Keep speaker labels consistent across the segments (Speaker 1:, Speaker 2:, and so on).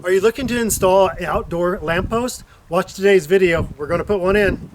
Speaker 1: Are you looking to install an outdoor lamppost? Watch today's video. We're going to put one in.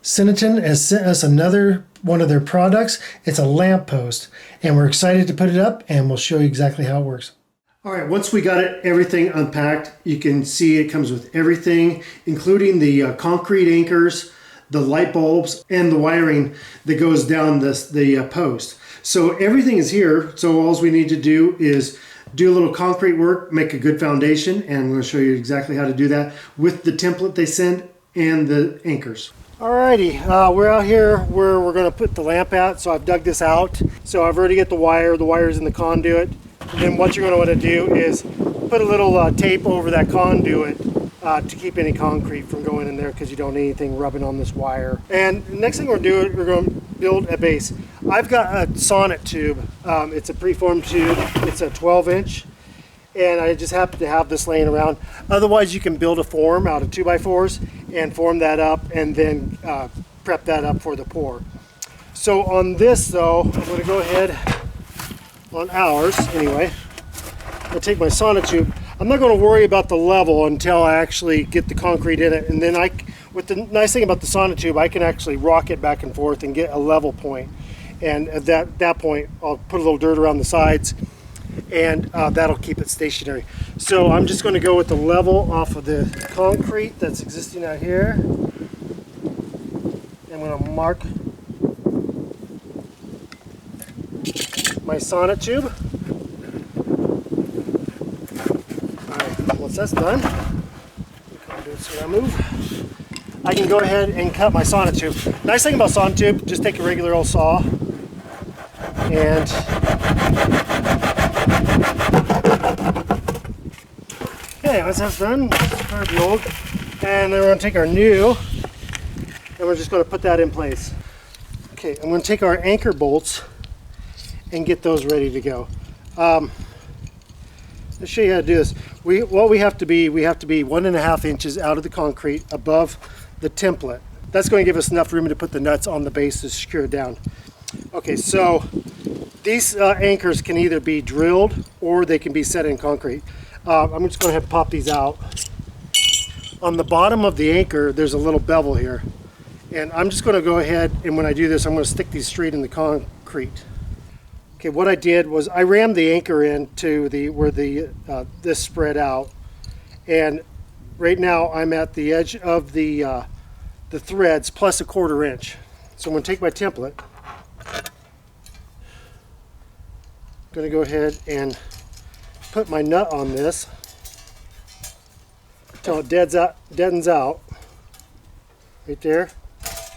Speaker 1: Cinoton has sent us another one of their products. It's a lamppost, and we're excited to put it up, and we'll show you exactly how it works. All right, once we got everything unpacked, you can see it comes with everything, including the concrete anchors, the light bulbs, and the wiring that goes down the post. So everything is here. So all we need to do is do a little concrete work, make a good foundation, and I'm going to show you exactly how to do that with the template they send and the anchors. Alrighty, we're out here where we're going to put the lamp at. So I've dug this out. So I've already got the wire's in the conduit. And then what you're going to want to do is put a little tape over that conduit to keep any concrete from going in there, because you don't need anything rubbing on this wire. And the next thing we're going to do, we're going to build a base. I've got a sonnet tube. It's a preformed tube. It's a 12-inch. And I just happen to have this laying around. Otherwise, you can build a form out of 2x4s and form that up and then prep that up for the pour. So on this though, I'm going to go ahead, on ours anyway, I'll take my sonnet tube. I'm not going to worry about the level until I actually get the concrete in it. And then with the nice thing about the sonotube, I can actually rock it back and forth and get a level point. And at that point, I'll put a little dirt around the sides, and that'll keep it stationary. So I'm just going to go with the level off of the concrete that's existing out here. I'm going to mark my sonnet tube. Once that's done, I can go ahead and cut my sonnet tube. Nice thing about sonnet tube, just take a regular old saw and okay, once that's done, start the old, and then we're going to take our new and we're just going to put that in place. Okay, I'm going to take our anchor bolts and get those ready to go. Let's show you how to do this. We have to be 1.5 inches out of the concrete above the template. That's going to give us enough room to put the nuts on the base to secure it down. Okay, so these anchors can either be drilled or they can be set in concrete. I'm just going to pop these out. On the bottom of the anchor, there's a little bevel here. And I'm just going to go ahead, and when I do this, I'm going to stick these straight in the concrete. Okay, what I did was I rammed the anchor into where this spread out, and right now I'm at the edge of the threads plus 1/4 inch. So I'm going to take my template. I'm going to go ahead and put my nut on this until it deadens out right there.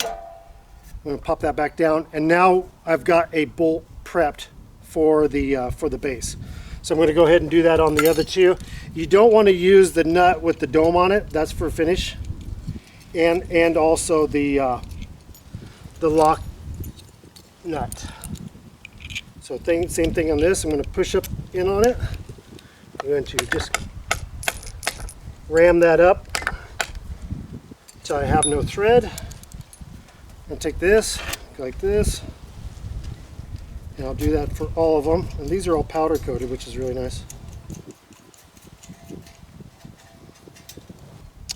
Speaker 1: I'm going to pop that back down, and now I've got a bolt prepped for the base. So I'm going to go ahead and do that on the other two. You don't want to use the nut with the dome on it. That's for finish, and also the lock nut. So same thing on this. I'm going to push up in on it. I'm going to just ram that up until I have no thread. And take this, go like this. And I'll do that for all of them. And these are all powder coated, which is really nice.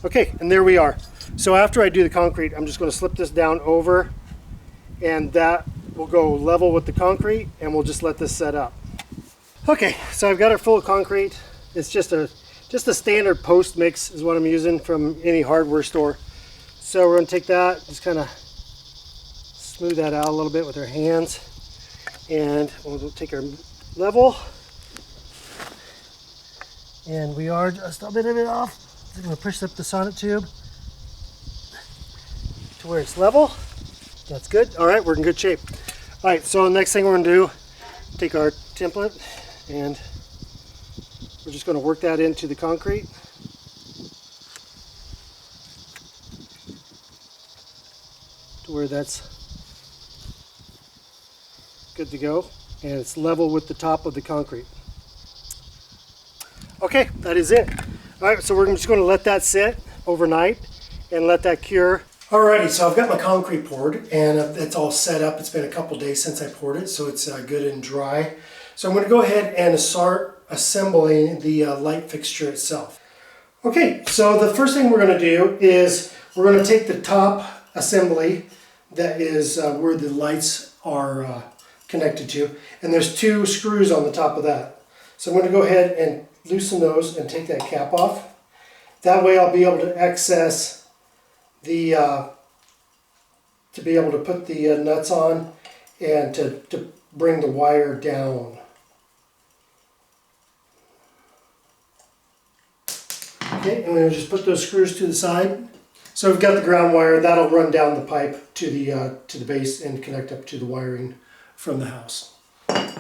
Speaker 1: Okay, and there we are. So after I do the concrete, I'm just going to slip this down over, and that will go level with the concrete, and we'll just let this set up. Okay, so I've got it full of concrete. It's just a standard post mix is what I'm using from any hardware store. So we're going to take that, just kind of smooth that out a little bit with our hands. And we'll take our level, and we are just a bit of it off. So I'm going to push up the sonnet tube to where it's level. That's good. All right, we're in good shape. All right, so the next thing we're going to do, take our template, and we're just going to work that into the concrete. To where that's good to go, and it's level with the top of the concrete. Okay, that is it. All right, so we're just going to let that sit overnight and let that cure Alrighty, so I've got my concrete poured and it's all set up. It's been a couple days since I poured it, so it's good and dry. So I'm going to go ahead and start assembling the light fixture itself. Okay, so the first thing we're going to do is we're going to take the top assembly that is where the lights are connected to, and there's 2 screws on the top of that. So I'm going to go ahead and loosen those and take that cap off. That way I'll be able to access the to be able to put the nuts on and to bring the wire down. Okay, and we'll just put those screws to the side. So we've got the ground wire that'll run down the pipe to the base and connect up to the wiring from the house.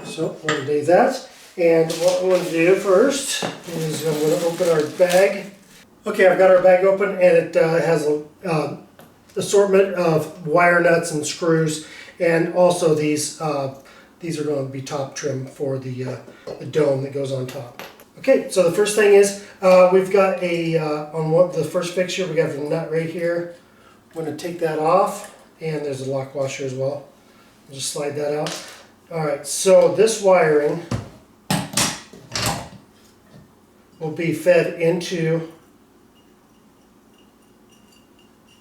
Speaker 1: So we're going to do that. And what we're going to do first is I'm going to open our bag. Okay, I've got our bag open and it has a assortment of wire nuts and screws, and also these are going to be top trim for the dome that goes on top. Okay, so the first thing is we've got on the first fixture we got the nut right here. I'm going to take that off, and there's a lock washer as well. I'll just slide that out. Alright, so this wiring will be fed into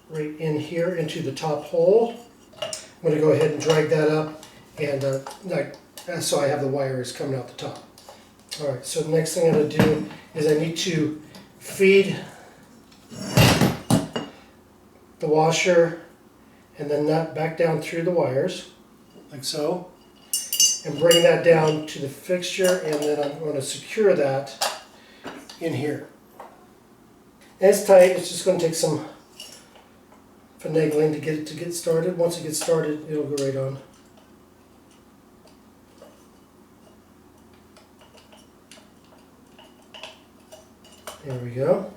Speaker 1: right in here into the top hole. I'm going to go ahead and drag that up, and so I have the wires coming out the top. Alright, so the next thing I'm going to do is I need to feed the washer and the nut back down through the wires, like so, and bring that down to the fixture, and then I'm going to secure that in here. And it's tight, it's just going to take some finagling to get started. Once it gets started, it'll go right on. There we go.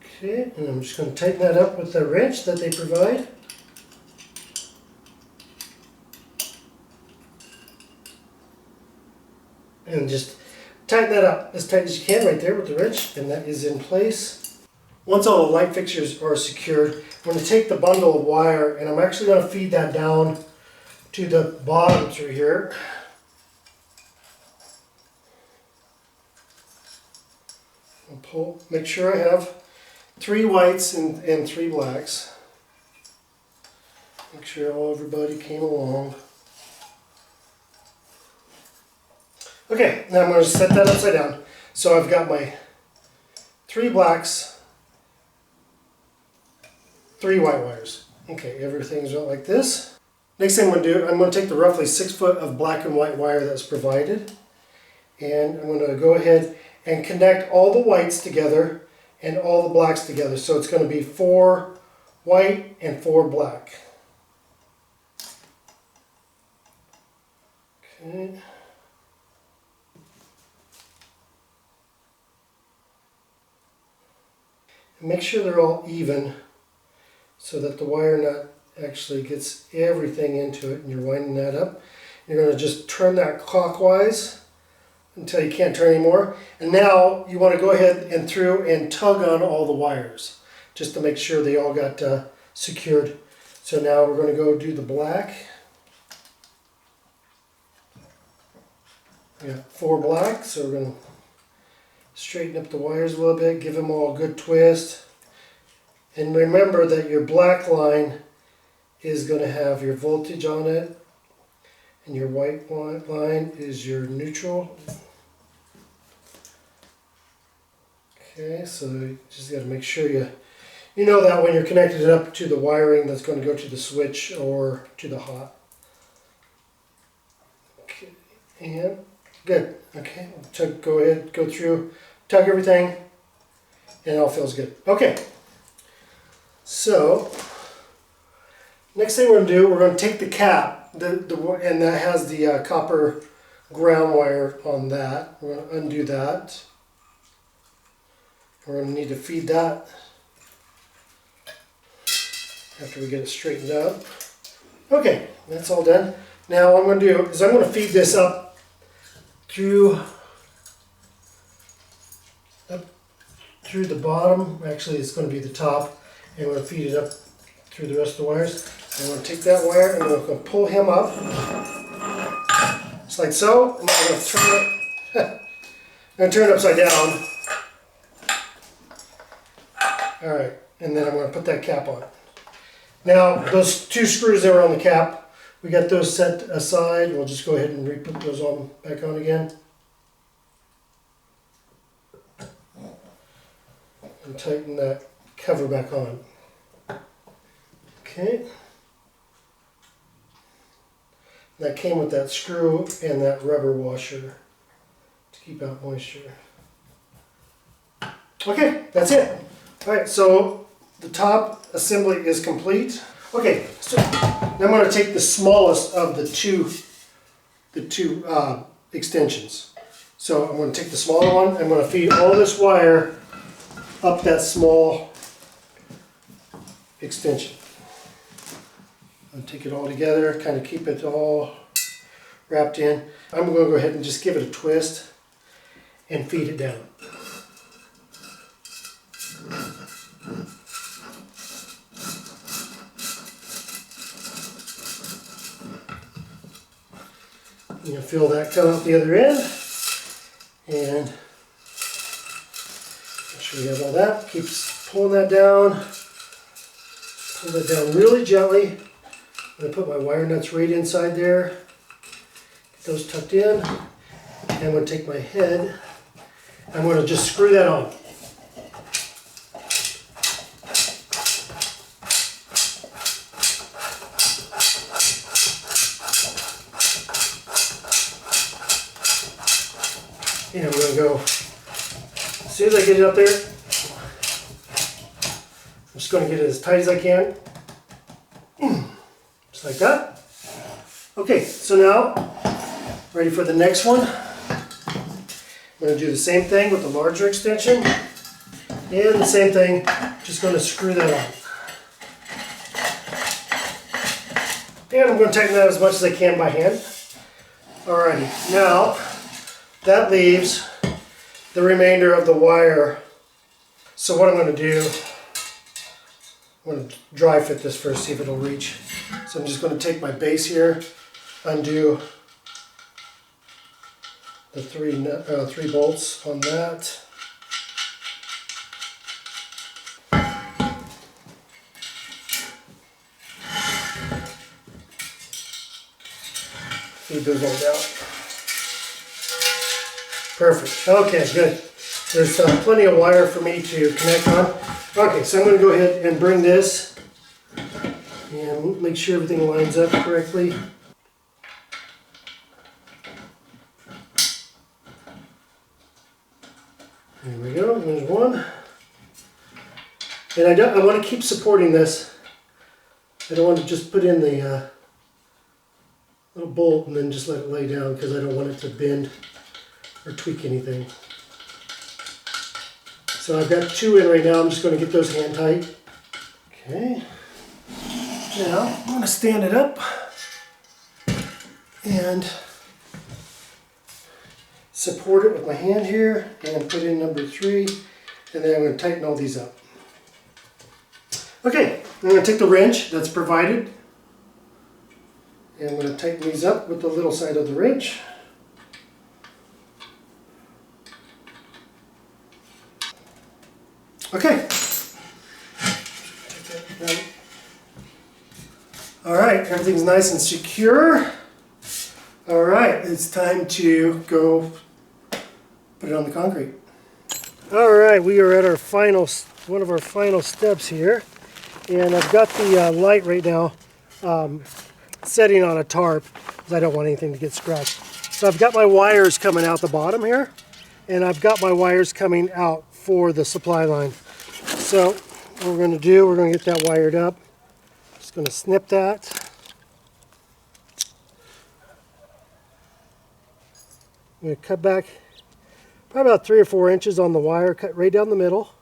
Speaker 1: Okay, and I'm just going to tighten that up with the wrench that they provide. And just tighten that up as tight as you can right there with the wrench, and that is in place. Once all the light fixtures are secured, I'm going to take the bundle of wire and I'm actually going to feed that down to the bottom through here. And pull, make sure I have 3 whites and 3 blacks. Make sure everybody came along. Okay, now I'm going to set that upside down. So I've got my 3 blacks, 3 white wires. Okay, everything's like this. Next thing I'm going to do, I'm going to take the roughly 6 foot of black and white wire that's provided, and I'm going to go ahead and connect all the whites together and all the blacks together. So it's going to be 4 white and 4 black. Okay. And make sure they're all even so that the wire nut actually gets everything into it, and you're winding that up. You're going to just turn that clockwise until you can't turn anymore. And now you want to go ahead and through and tug on all the wires just to make sure they all got secured. So now we're going to go do the black. We got 4 black, so we're going to straighten up the wires a little bit, give them all a good twist. And remember that your black line is going to have your voltage on it, and your white line is your neutral. Okay, so you just got to make sure you know that when you're connecting it up to the wiring that's going to go to the switch or to the hot. Okay, and good. Okay, go ahead, go through, tug everything, and it all feels good. Okay, so next thing we're going to do, we're going to take the cap, and that has the copper ground wire on that. We're going to undo that. We're going to need to feed that after we get it straightened up. Okay, that's all done. Now what I'm going to do is I'm going to feed this up through up through the bottom. Actually, it's going to be the top, and we're going to feed it up through the rest of the wires. I'm going to take that wire and we're going to pull him up, just like so. And I'm going to turn it. I'm going to turn it upside down. All right, and then I'm going to put that cap on. Now, those two screws that were on the cap, we got those set aside. We'll just go ahead and re-put those on back on again. And tighten that cover back on. Okay. That came with that screw and that rubber washer to keep out moisture. Okay, that's it. All right, so the top assembly is complete. Okay, so now I'm going to take the smallest of the two extensions. So I'm going to take the smaller one. I'm going to feed all this wire up that small extension. I'll take it all together, kind of keep it all wrapped in. I'm going to go ahead and just give it a twist and feed it down. You can feel that come out the other end, and make sure you have all that. Keep pulling that down. Pull that down really gently. I'm going to put my wire nuts right inside there. Get those tucked in. And I'm going to take my head. I'm going to just screw that on. And I'm going to go, as soon as I get it up there, I'm just going to get it as tight as I can. Just like that. Okay, so now, ready for the next one. I'm going to do the same thing with the larger extension. And the same thing, just going to screw that on. And I'm going to tighten that as much as I can by hand. Alrighty, now that leaves the remainder of the wire. So what I'm going to do, I'm going to dry fit this first, see if it'll reach. So I'm just going to take my base here, undo the three bolts on that. Feed those all down. Perfect. Okay, good. There's plenty of wire for me to connect on. Okay, so I'm going to go ahead and bring this and make sure everything lines up correctly. There we go. There's one. And I want to keep supporting this. I don't want to just put in the little bolt and then just let it lay down, because I don't want it to bend or tweak anything. So I've got two in right now. I'm just going to get those hand tight. Okay. Now I'm going to stand it up and support it with my hand here and put in number 3, and then I'm going to tighten all these up. Okay, I'm going to take the wrench that's provided and I'm going to tighten these up with the little side of the wrench. Okay. Alright, everything's nice and secure. Alright, it's time to go put it on the concrete. Alright, we are at our one of our final steps here. And I've got the light right now setting on a tarp because I don't want anything to get scratched. So I've got my wires coming out the bottom here, and I've got my wires coming out for the supply line. So what we're going to do, we're going to get that wired up. Just going to snip that. I'm going to cut back probably about 3 or 4 inches on the wire, cut right down the middle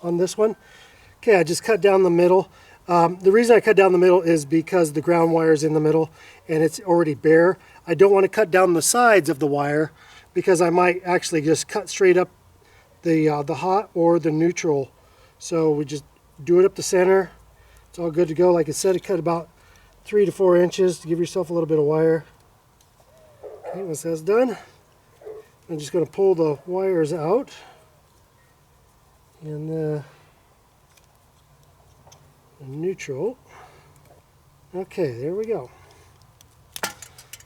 Speaker 1: on this one. Okay, I just cut down the middle. The reason I cut down the middle is because the ground wire is in the middle and it's already bare. I don't want to cut down the sides of the wire because I might actually just cut straight up the hot or the neutral. So we just do it up the center. It's all good to go. Like I said, cut about 3 to 4 inches to give yourself a little bit of wire. Okay, once that's done, I'm just going to pull the wires out. And the neutral. Okay, there we go.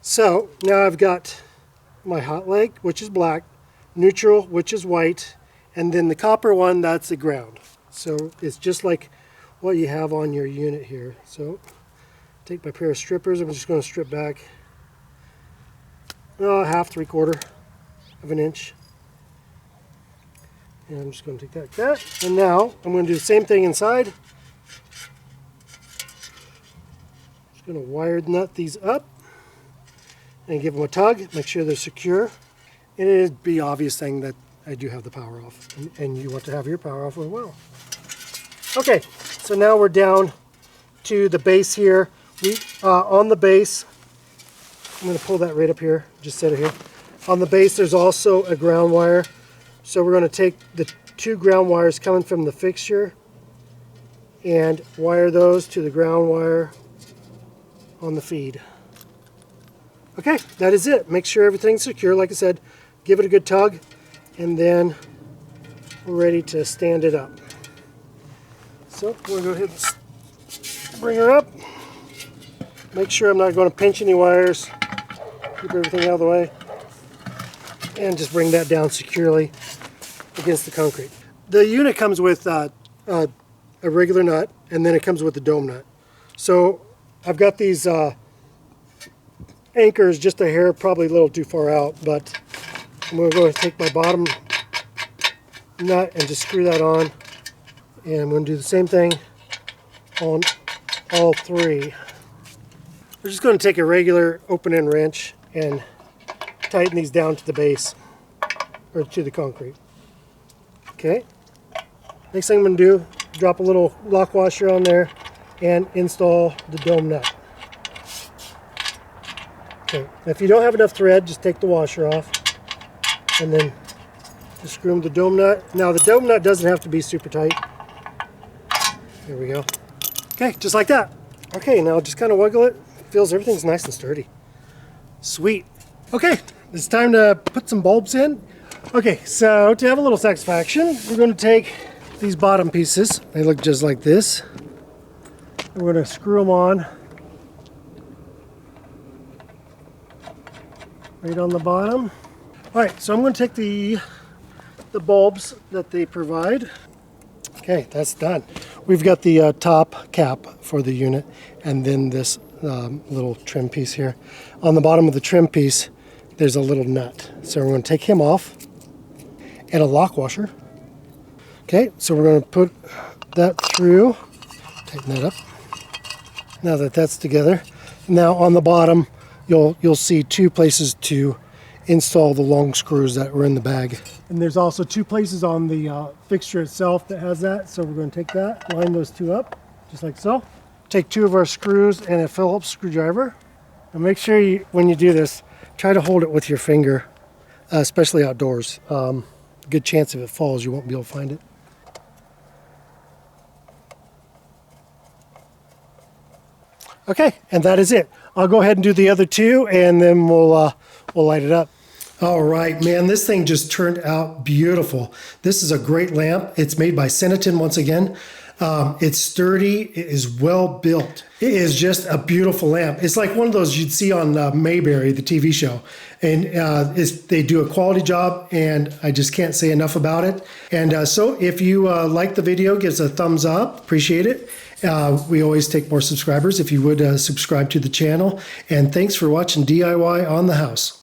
Speaker 1: So now I've got my hot leg, which is black, neutral, which is white, and then the copper one, that's the ground. So it's just like what you have on your unit here. So take my pair of strippers. I'm just going to strip back half, 3/4 of an inch. And I'm just going to take that like that. And now I'm going to do the same thing inside. Just going to wire nut these up and give them a tug. Make sure they're secure. And it'd be obvious thing that I do have the power off. And you want to have your power off as well. Okay, so now we're down to the base here. On the base, I'm going to pull that right up here. Just set it here. On the base, there's also a ground wire. So we're going to take the 2 ground wires coming from the fixture and wire those to the ground wire on the feed. Okay, that is it. Make sure everything's secure. Like I said, give it a good tug, and then we're ready to stand it up. So we're going to go ahead and bring her up. Make sure I'm not going to pinch any wires. Keep everything out of the way. And just bring that down securely against the concrete. The unit comes with a regular nut, and then it comes with the dome nut. So I've got these anchors just a hair, probably a little too far out, but I'm going to go and take my bottom nut and just screw that on. And I'm going to do the same thing on all 3. We're just going to take a regular open-end wrench and tighten these down to the base, or to the concrete. Okay. Next thing I'm going to do, drop a little lock washer on there and install the dome nut. Okay. If you don't have enough thread, just take the washer off and then just screw in the dome nut. Now the dome nut doesn't have to be super tight. There we go. Okay, just like that. Okay, now just kind of wiggle it. Feels everything's nice and sturdy. Sweet. Okay, it's time to put some bulbs in. Okay, so to have a little satisfaction, we're going to take these bottom pieces. They look just like this. We're going to screw them on right on the bottom. All right, so I'm going to take the bulbs that they provide. Okay, that's done. We've got the top cap for the unit, and then this little trim piece here. On the bottom of the trim piece, there's a little nut. So we're going to take him off, and a lock washer. Okay, so we're going to put that through, tighten that up. Now that that's together, now on the bottom, you'll see 2 places to install the long screws that were in the bag. And there's also 2 places on the fixture itself that has that. So we're going to take that, line those 2 up, just like so. Take 2 of our screws and a Phillips screwdriver. And make sure when you do this, try to hold it with your finger, especially outdoors. Good chance if it falls, you won't be able to find it. Okay, and that is it. I'll go ahead and do the other 2, and then we'll light it up. All right, man, this thing just turned out beautiful. This is a great lamp. It's made by Cinoton once again. It's sturdy. It is well built. It is just a beautiful lamp. It's like one of those you'd see on Mayberry, the TV show. And they do a quality job, and I just can't say enough about it. And so if you like the video, give us a thumbs up. Appreciate it. We always take more subscribers if you would subscribe to the channel. And thanks for watching DIY on the House.